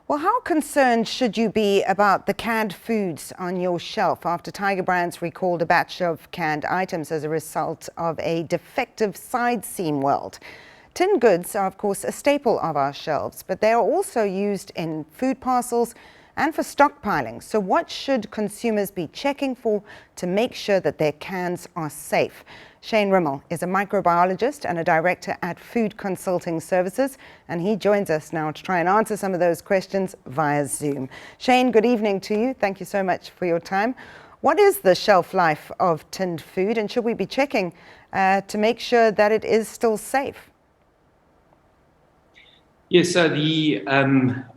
Well, how concerned should you be about the canned foods on your shelf after Tigerbrands recalled a batch of canned items as a result of a defective side seam weld? Tin goods are, of course, a staple of our shelves, but they are also used in food parcels and for stockpiling. So what should consumers be checking for to make sure that their cans are safe? Shane Rimmell is a microbiologist and a director at Food Consulting Services, and he joins us now to try and answer some of those questions via Zoom. Shane, good evening to you. Thank you so much for your time. What is the shelf life of tinned food, and should we be checking to make sure that it is still safe? Yes, so the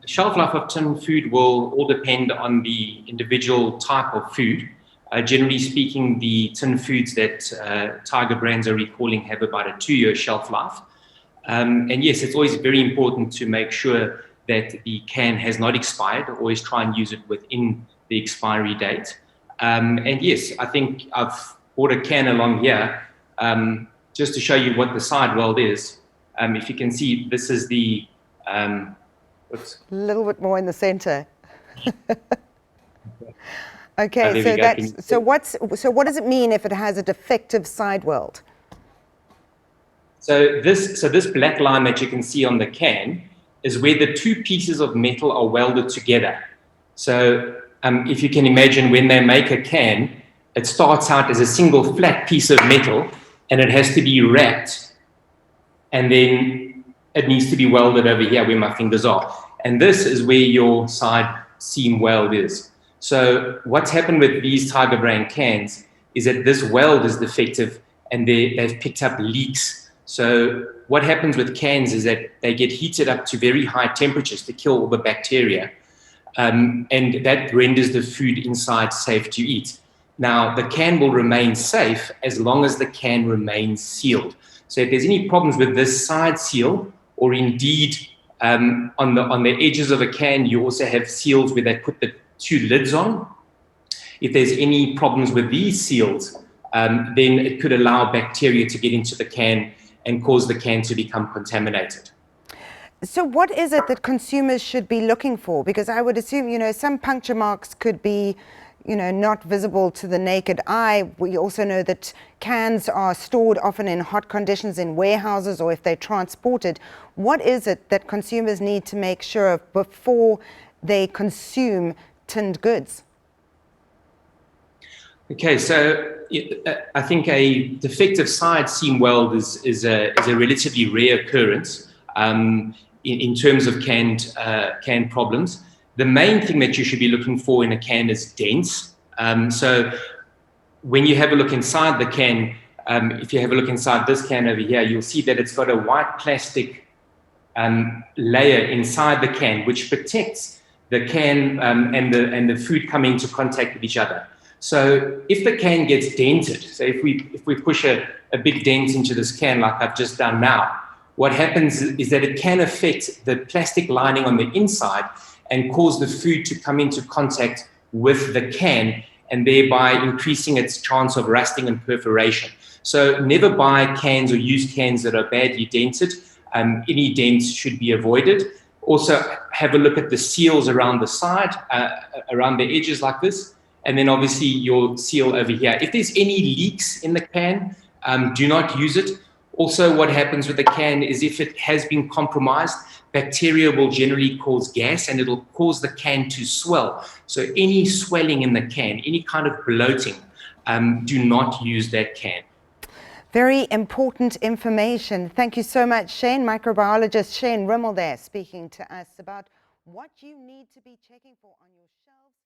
shelf life of tin food will all depend on the individual type of food. Generally speaking, the tin foods that Tigerbrands are recalling have about a 2-year shelf life. And yes, it's always very important to make sure that the can has not expired. Always try and use it within the expiry date. And yes, I think I've brought a can along here just to show you what the side weld is. If you can see, this is the a little bit more in the center. Okay, so what does it mean if it has a defective side weld? So this black line that you can see on the can is where the two pieces of metal are welded together. So if you can imagine, when they make a can, it starts out as a single flat piece of metal and it has to be wrapped, and then it needs to be welded over here where my fingers are. And this is where your side seam weld is. So what's happened with these Tigerbrand cans is that this weld is defective and they've picked up leaks. So what happens with cans is that they get heated up to very high temperatures to kill all the bacteria. And that renders the food inside safe to eat. Now, the can will remain safe as long as the can remains sealed. So if there's any problems with this side seal, or indeed on the edges of a can, you also have seals where they put the two lids on. If there's any problems with these seals, then it could allow bacteria to get into the can and cause the can to become contaminated. So what is it that consumers should be looking for? Because I would assume, some puncture marks could be not visible to the naked eye. We also know that cans are stored often in hot conditions in warehouses, or if they're transported. What is it that consumers need to make sure of before they consume tinned goods? Okay, so I think a defective side seam weld is a relatively rare occurrence in terms of canned problems. The main thing that you should be looking for in a can is dents. So when you have a look inside the can, if you have a look inside this can over here, you'll see that it's got a white plastic layer inside the can, which protects the can and the food coming into contact with each other. So if the can gets dented, so if we push a big dent into this can like I've just done now, what happens is that it can affect the plastic lining on the inside and cause the food to come into contact with the can, and thereby increasing its chance of rusting and perforation. So never buy cans or use cans that are badly dented. Any dents should be avoided. Also have a look at the seals around the side, around the edges like this, and then obviously your seal over here. If there's any leaks in the can, do not use it. Also, what happens with the can is if it has been compromised, bacteria will generally cause gas and it'll cause the can to swell. So any swelling in the can, any kind of bloating, do not use that can. Very important information. Thank you so much, Shane. Microbiologist Shane Rimmell there speaking to us about what you need to be checking for on your shelves.